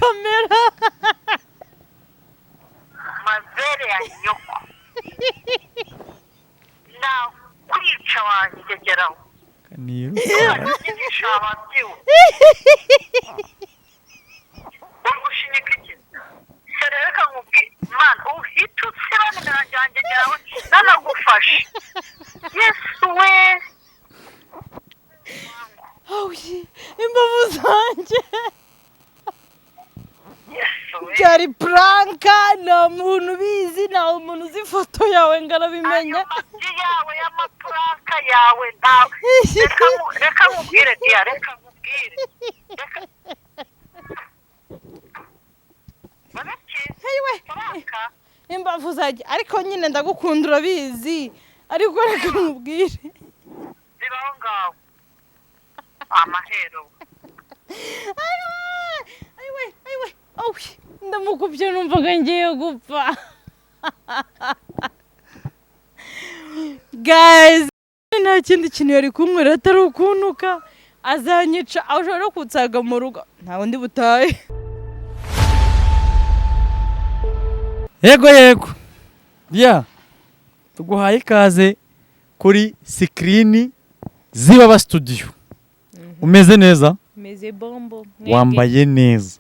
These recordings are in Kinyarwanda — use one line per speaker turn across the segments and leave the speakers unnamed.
kamera
mazere ya nyoko na kwica wangegeraho
Kaniru
ntigisha ababyiwe urushinyika iki sereka nkubwi man uhita usibana narangegeraho nanagufashe yesu we
imbavu zanjye
yesu we
byari pranka nta muntu ubizi nta umuntu uzi ifoto yawe ngo arabimenya
amagi yawe y'amapuraka yawe ntawe reka nkubwire diya reka nkubwire
Ayiwe imbavu zanjye ariko nyine ndagukunda urabizi ariko reka nkubwire
zibaho ngaho amahero
ayiwe ndamukubye numvaga ngiye gupfa guys nta kindi kintu yari kunywera atari ukunuka azanyica aho ushobora kutsaga mu rugo nta wundi butaye
yego ya tuguhaye ikaze kuri screen zibaba studio umeze neza
meze bombo
wambaye neza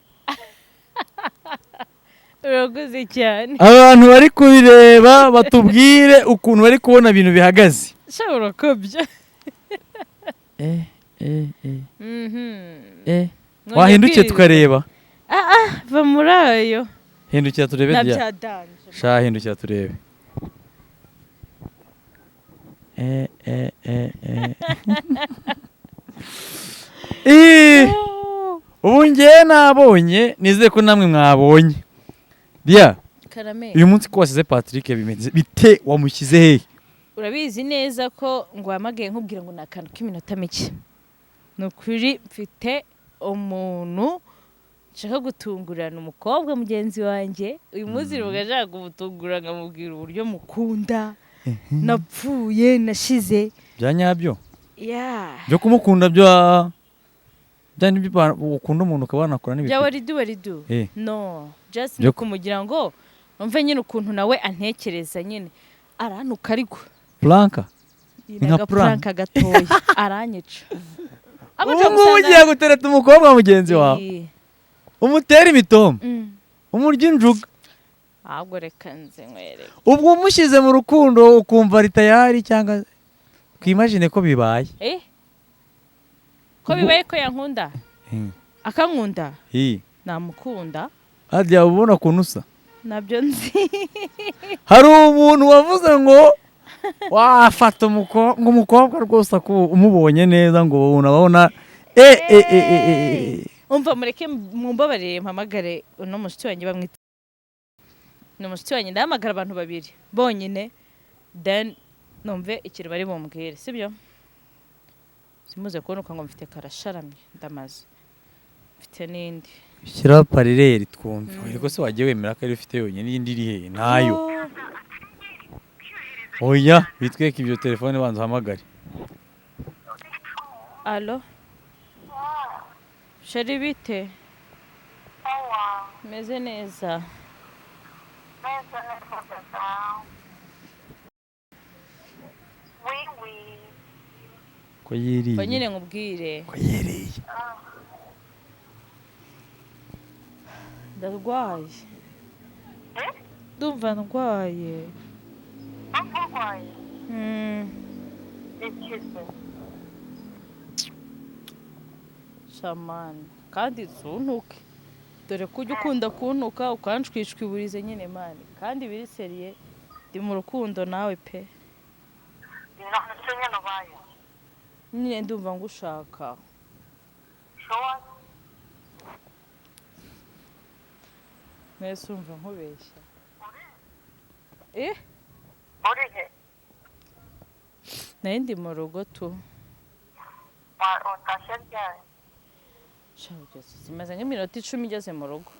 urakoze cyane
abantu bari kubireba batubwire ukuntu bari kubona ibintu bihagaze
shobora kubya
wahindukiye tukareba
va muri ayo
hindukira turebe diya
nabyadanje
sha hindukira turebe ubu njye nabonye nizeye ko namwe mwabonye diya
karame
uyu munsi ko wasize Patrick bimeze bite wamushyize hehe
urabizi neza ko ngo wamagaye nkubwira ngo nakantu k'iminota mike nukuri mfite umuntu nshaka gutungurana umukobwa mugenzi wanjye uyu munsi rubaga ashaka kumutungura nkamubwira uburyo mukunda napfuye nashize
bya nyabyo
ya
byo kumukunda byo byane byo ukunda umuntu ukabana akora n'ibintu
bya waridu no just
Byo-
kumugira ngo numve nyine ukuntu nawe antekereza nyine aranuka ariko
Blanca
nka pranka gatoya aranyica
ubu ugiye gutereta umukobwa wa mugenzi wawe umutera imitoma umurya injuga
ahubwo reka nze nkwereke
ubwo umushyize mu rukundo ukumva ari tayari cyangwa twimagine ko bibaye
ko bibaye ko yankunda akankunda namukunda
hadiya ubona ukuntu usa
nabyo nzi
hari umuntu wavuze ngo wafata umukobwa rwose umubonye neza ngo unabona
umva mureke mumbabarire mpamagare uno mushiki wanjye bamwita ni mushiki wanjye ndahamagara abantu babiri bonyine then numve ikintu bari bumbwire sibyo simuze kunuka ngo mfite karasharamye ndamaze mfite n'indi
shyira parireri twumve ariko se wagiye wemera ko ari ufite yonyine n'indi iri hehe nayo oya bitweke ibyo telefone banza uhamagare
alo sheri bite meze neza
ko yiriye
ko nyine nkubwire
ko yiriye
ndarwaye ndumva ndwaye shamani kandi ntuntuke dore ko ujya ukunda kuntuka ukanshwishwiburize nyine mani kandi biri seriye ndi mu rukundo nawe pe nyine ndumva ngushaka mwese umva nkubeshya nayo ndi mu rugo tu zimaze nk'iminota 10 igeze mu rugo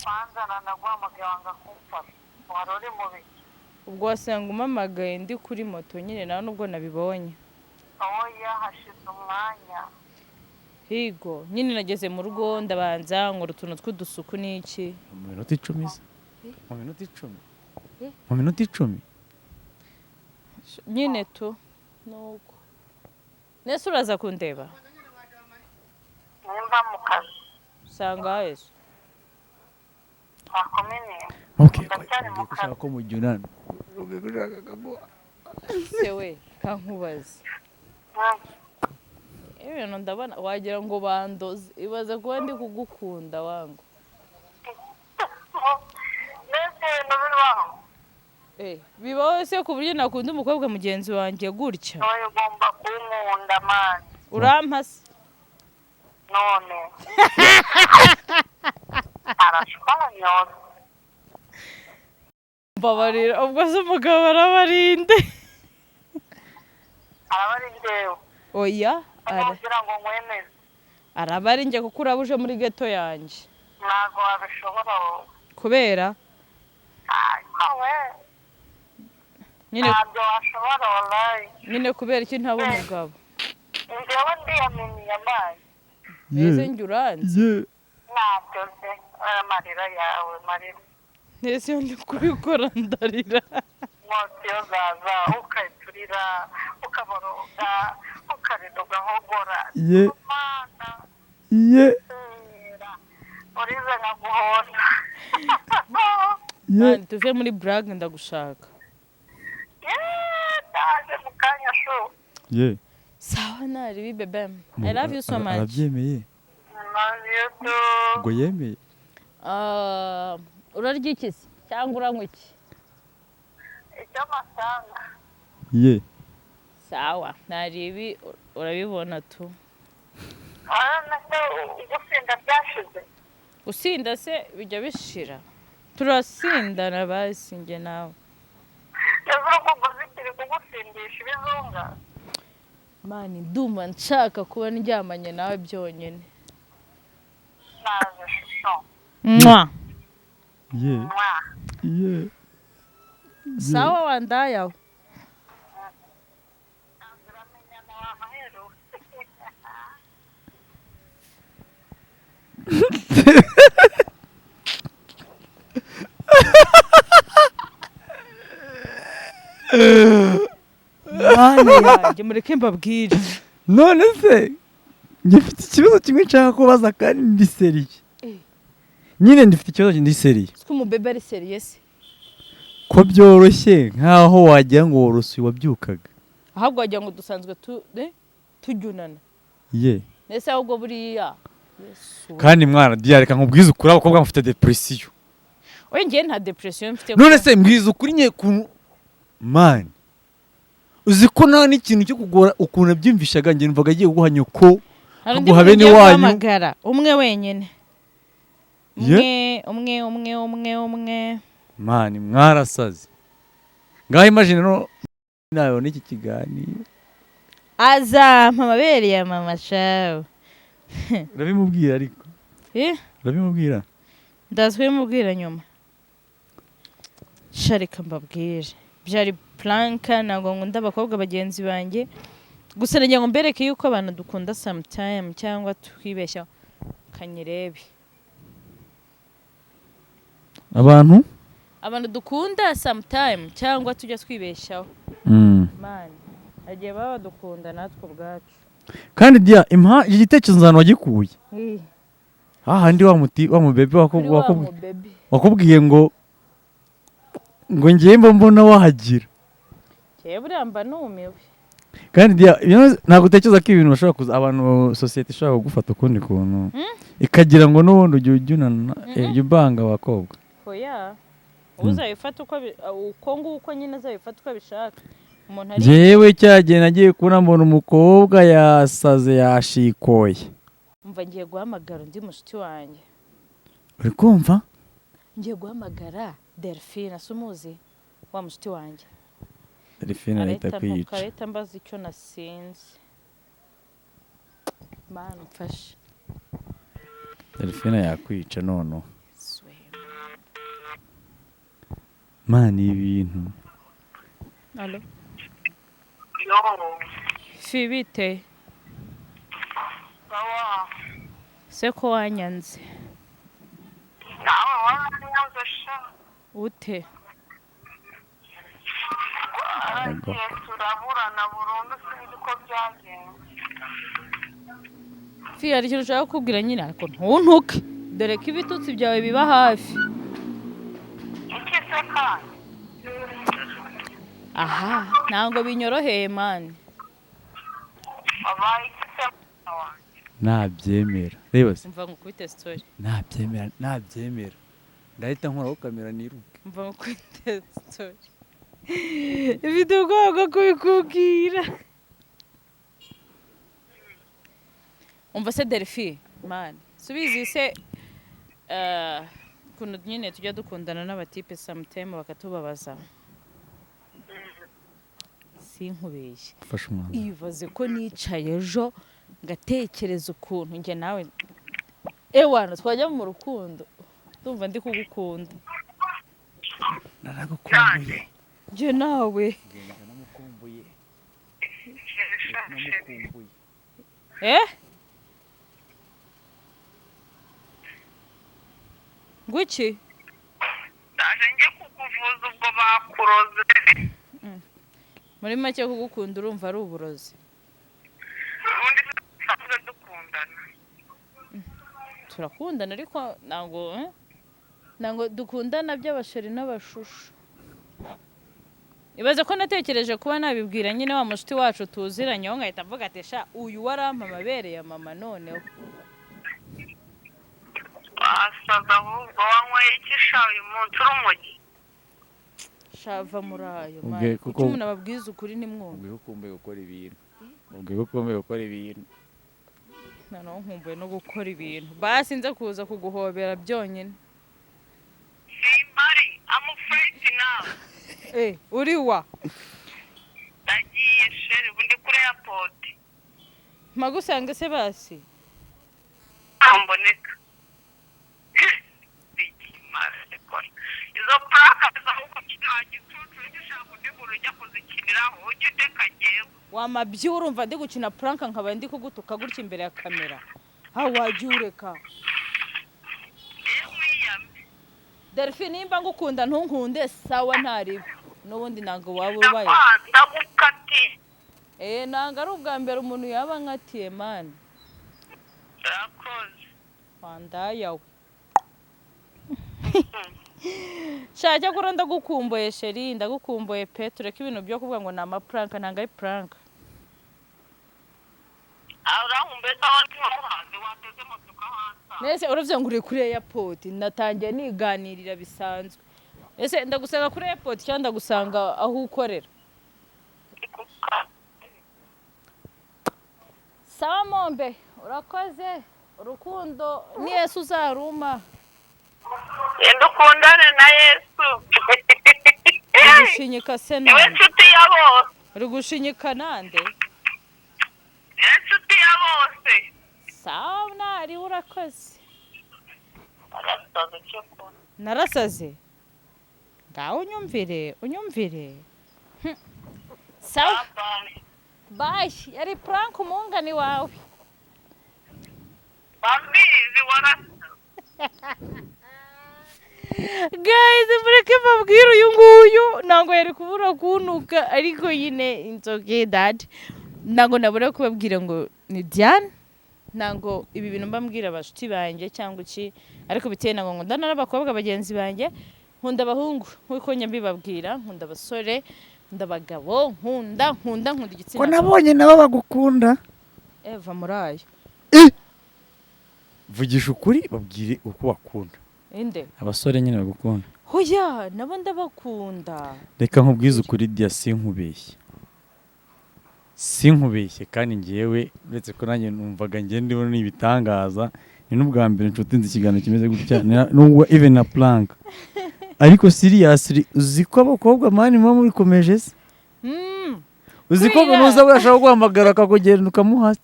kwanza nanaguhamagaye wanga kumfasha wari uri mu biki
ubwo wasanga umamagaye ndi kuri moto nyine nawe nubwo nabibonye.
oya hashize umwanya.
Higo nyine nageze mu rugo ndabanza nkora utuntu tw'udusuku n'iki.
Mu minota 10 se? Mu minota 10? Mu minota 10?
Nyine tu nuko. Nese uraza kundeba?
Nimba mu kazi.
Usanga hese.
Akomene.
Okay,
Ndacyari mu
ushaka
kazi.
ko mujyunana. Ushaka kaguha.
Sewe kankubaza. Ibintu ndabona wagira ngo bandoze. Ibaza kuba ndi kugukunda wangu.
Nese n'ubibaho.
Bibaho se ku buryo nakunda umukobwa mugenzi wanjye gutya.
Oya ugomba kunkunda mani.
Urampase.
None. Arashwanyoza.
Mbabarira ubwo se umugabo arabarinde.
Arabarindewe.
Oya.
Kugira ngo nkwemeze.
Arabarinjye kuko urabuje muri geto yanjye.
Ntago wabishobora.
Kubera?
Awe.
Nyine
Ntabyo washobora wallahi.
nyine kubera iki ntaba umugabo.
Njyewe ndiyaminiye amazi.
Nese njye uranzi.
Ntabyo se. Amarira yawe marira.
Nese ndi kubikora ndarira.
Mwose iyo zaza ukayiturira ukaboroga ukarinda ugahogora.
Ye.
Mana.
Ye.
Urize nkaguhonda.
Mani tuve muri brag ndagushaka.
Ndaje mu kanya shu.
Ye.
Sawa nari bebe. I love you so much.
Arabyemeye.
Love you too.
Ngo yemeye.
Urarya iki se cyangwa uranywa iki?
Icyo masanga.
Ye.
Sawa nari urabibona tu.
Nase ugusinda byashize.
Usinda se bijya bishira. Turasindana basi nge nawe.
Yazura kumva zikiri kugusindisha ibizunga.
Mani ndumva nshaka kuba ndyamanye nawe byonyine.
Naje shusho.
Mwa.
Ye. Ye.
Sawa wandaya.
Aziramenyana wa maheru.
Mwana yanjye mureke mbabwire.
None se ngifite ikibazo kimwe nshaka kubaza kandi ndi seriye. Nyine ndifite ikibazo ndi seriye.
Siko umubebe ari serious.
Ko byoroshye nkaho wagira ngo worosi wabyukaga.
Ahubwo wagira ngo dusanzwe tujyunana.
Ye.
Nese ahubwo buriya. Yesu.
Kandi mwana reka nkubwize ukuri abakobwa mufite depression.
Oye ngiye nta depression mfite.
None se mbwize ukuri nye ku man. Uzi ko nta n'ikintu cyo kugora ukuntu abyumvishaga nge numvaga agiye guha nyoko. Guha bene wanyu.
Umwe wenyene. Umwe.
Mani mwarasaze. Ngaho imagine no nayo n'iki kiganiro.
Azampa amabere ya mama shawe.
Urabimubwira ariko. Urabimubwira?
Ndazwimubwira nyuma. Sharika mbabwire. Byari planka nago ngunda abakobwa bagenzi banjye. Gusa nagira ngo mbereke yuko abantu dukunda sometime cyangwa twibeshya kanyirebe. Abantu dukunda sometime cyangwa tujya twibeshyaho. Man, agiye baba dukunda natwe ubwacu.
Kandi dia igitekerezo nzano wagikuye. Handi wa mubebe wakubwiye ngo ngiye mbona wahagira.
Buriya mba numiwe.
Kandi dia ntabwo utekereza ko ibintu bashobora kuza abantu society ishaka kugufata ukundi kuntu ikagira ngo n'ubundi ujye ujyunana ubanga abakobwa.
Oya. Uzayifata uko nguko nyine azayifata uko bishaka. Umuntu ari
Jewe cyagiye nagiye kubona mbona umukobwa yasaze yashikoye.
Umva ngiye guhamagara undi mushiti wanjye.
Uri kumva?
Ngiye guhamagara Delphine asumuzi wa mushiti wanjye.
Delphine ahita kwica.
Kareta mbaza icyo nasinze. Mana mfashe.
Delphine yakwica nono. Mani ibintu.
Allo.
Yo.
Fi bite?
Sawa.
Se ko wanyanze.
Nawe waranyanze sha.
Ute?
Aragiye turaburana burundu sinzi uko byagenze.
Fi hari ikintu ushaka kukubwira nyine ariko ntuntuke. Dore ko ibitutsi byawe biba hafi.
Iki se kandi?
Aha, ntabwo binyoroheye mani.
Wabaye iki se mwana wanjye?
nabyemera reba se
Umva ngukubite story.
nabyemera ndahita nkoraho kamera niruke.
Umva ngukubite story. Ifite ubwoba kubikubwira. Umva se Delphi, man. Subizi se kuntu nyine tujya dukundana n'abatipe sometime bakatubabaza. Sinkubeshye.
Fasha umwana.
Ibaze ko nicaye ejo ngatekereza ukuntu njye nawe ewana twajya mu rukundo. Ndumva ndi kugukunda.
Naragukumbuye.
Njye nawe.
Namukumbuye.
Nguki?
Ndaje njye kukuvuza ubwo bakuroze.
Muri make kugukunda urumva ari uburozi.
Ubundi dusanzwe dukundana.
Turakundana ariko ntabwo dukundana by'abasheri n'abashushu. Ibaze ko natekereje kuba nabibwira nyine wa mushiti wacu tuziranye aho ngahita mvuga ati sha uyu warampa amabere ya mama noneho.
Wasaza ahubwo wanyweye iki sha uyu munsi urumogi?
Shava muri ayo
Ubwe
mani.
kuko-
Kuko umuntu ababwiza ukuri ni mwumva.
Ubwo ukumbuye gukora ibintu. Ubwo ukumbuye gukora ibintu.
Noneho nkumbuye no gukora ibintu. Basi nze kuza kuguhobera byonyine.
Simbari, I'm afraid now.
Uri wa?
Ndagiye sheri ubundi kuri airport.
Magusanga se basi?
Mboneka. Bigimara kora. Izo plaka z'ahuko kitagitutu gishaka undi muntu ujya kuzikiniraho ujye utekagiye.
Wamabyo urumva ndi gukina prank nkaba ndi kugutuka gutya imbere ya kamera. Ha wajya ureka. Delphi nimba ngukunda ntunkunde sawa ntaribi. N'ubundi ntabwo waba ubaye.
Ndagukati.
Ntabwo ari ubwa mbere umuntu yaba nkatiye mani.
Yakoze.
Wandayawe. Shaka kuri ndagukumbuye sheri, ndagukumbuye pe tureke ibintu byo kuvuga ngo ni amaprank ntabwo ari prank.
Arahumbeza abandi bahanze wateze moto kahansa.
Nese uravye ngo uri kuri airport natangiye niganirira bisanzwe. Ese ndagusanga kuri airport cyangwa ndagusanga aho ukorera? Sawa mombe, urakoze. Urukundo ni Yesu uzaruma.
Ndukundane na Yesu.
Gushinyika se
Niwe
nande?
nshuti ya bose.
Uri gushinyika nande?
Niwe nshuti ya bose.
Sawa nari urakoze.
Arasaza cyo.
Narasaze. Ngaho unyumvire. Sawa. Bye, yari prank umungani wawe.
Bambizi warasa.
Guys, mureke mbabwire uyu nguyu ntabwo yari kubura kunuka ariko yine inzoge dad ntabwo nabura kubabwira ngo ni Diane ntabwo ibi bintu mbambwira abashuti banjye cyangwa iki ariko biteye ntabwo nkundana n'abakobwa bagenzi banjye nkunda abahungu nk'uko nyabibabwira nkunda abasore nkunda abagabo nkunda igitsina
Ko nabonye nabo bagukunda.
Eva murayo
Vugisha ukuri babwire uko bakunda.
inde
Abasore nyine bagukunda.
hoya nabo ndabakunda
Reka nkubwize ukuri dia sinkubeshye kandi ngiyewe uretse ko nanjye numvaga ngiye ndibona n'ibitangaza ni n'ubwa mbere inshuti nzi ikiganiro kimeze gutya nubwo even na prank ariko seriously uzi ko abakobwa mani muba mubikomeje se uzi ko muza bashaka guhamagara akakugenda ukamuha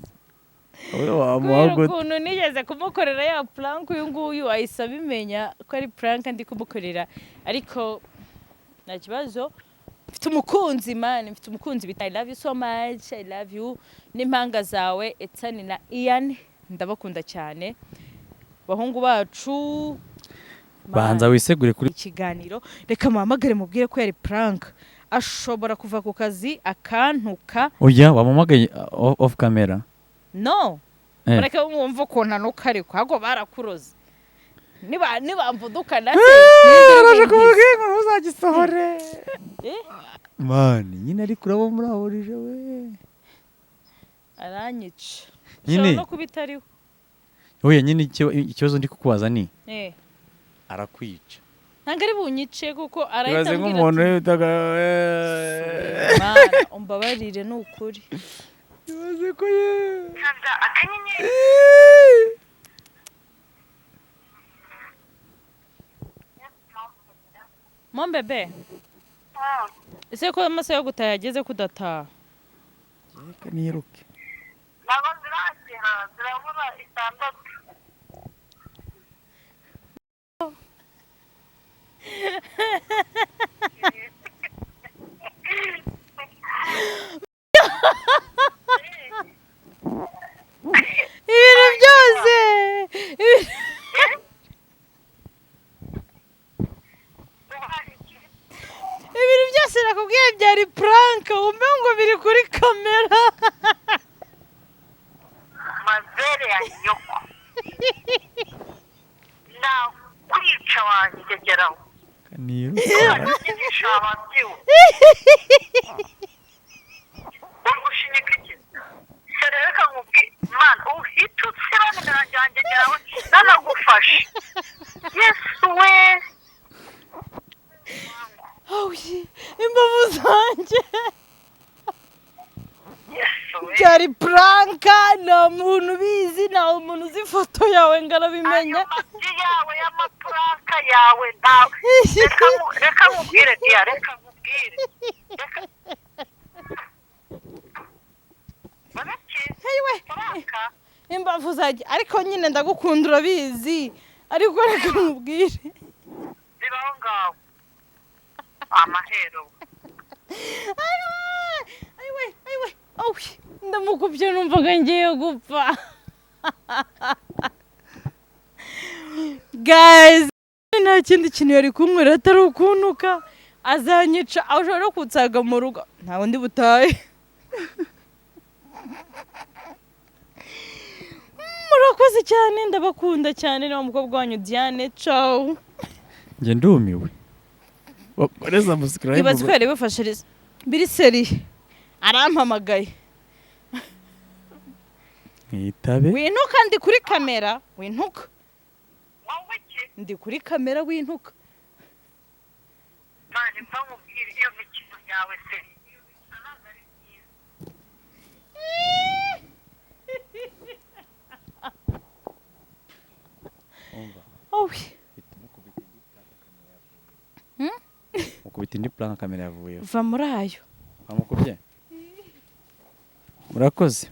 ukuntu nigeze kumukorera ya prank uyu nguyu ahise abimenya ko ari prank ndi kumukorera ariko nta kibazo mfite umukunzi man, mfite umukunzi bita I love you so much, I love you n'impanga zawe Etsani na Ian, ndabakunda cyane bahungu bacu.
banza wisegure kuri
ikiganiro, reka muhamagare mubwire ko yari prank, ashobora kuva ku kazi akantuka.
oya wamamagaye off camera
No mureke mwumva ukuntu anuka, ariko hago barakuroze niba mvuduka nase
araje kuvuga ngo uzagisohore man nyine ariko urabo murahurije we
aranyica
nyine
no kubitariho.
oya nyine ikibazo ndi kukubaza ni arakwica
ntabwo ari bunyice kuko arahita
ibaze nk'umuntu witaga
Mana umbabarire ni ukuri.
ibaze ko ye
kanda akanyenyeri
Mon bebe ese ko amasaha yo gutaha yageze kudataha?
reka niruke
ntabwo ziragera zirabura 6.
ibintu byose ibintu byose nakubwiye byari prank, umbe ngo biri kuri kamera.
mazere ya nyoko na kwica wangegeraho niruke ababyiwe urgushinyika iki sereka nkubwi man uhita utsibana njyangegeraho nanagufashe yesu we
imbavu zanjye
yesu we
byari pranka, nta muntu ubizi, nta muntu uzi ifoto yawe ngo arabimenya.
amagi yawe y'amapuraka yawe ntawe reka nkubwire diya reka nkubwire
Heyiwe imbavu zanjye, ariko nyine ndagukunda urabizi, ariko reka nkubwire
zibaho ngaho amahero
ayiwe ndamukubye numvaga ngiye gupfa. Guys, nta kindi kintu yari kunywera atari ukuntuka, azanyica, ashobora no kunsaga mu rugo ntawe ndi butahe. Murakoze cyane, ndabakunda cyane, na mukobwa wanyu Diane, ciao.
njye ndumiwe wakoreza subscribe
Ibaze ko yari bifashiriza biri seri arampamagaye.
Itabe
Wintuka ndi kuri kamera, wintuka.
wowe ki
Ndi kuri kamera wintuka.
mani mva nkubwire iyo mikino yawe se ntabwo ari myiza
mukubita indi plan kamera yavuye
Va muri ayo.
bamukubye murakoze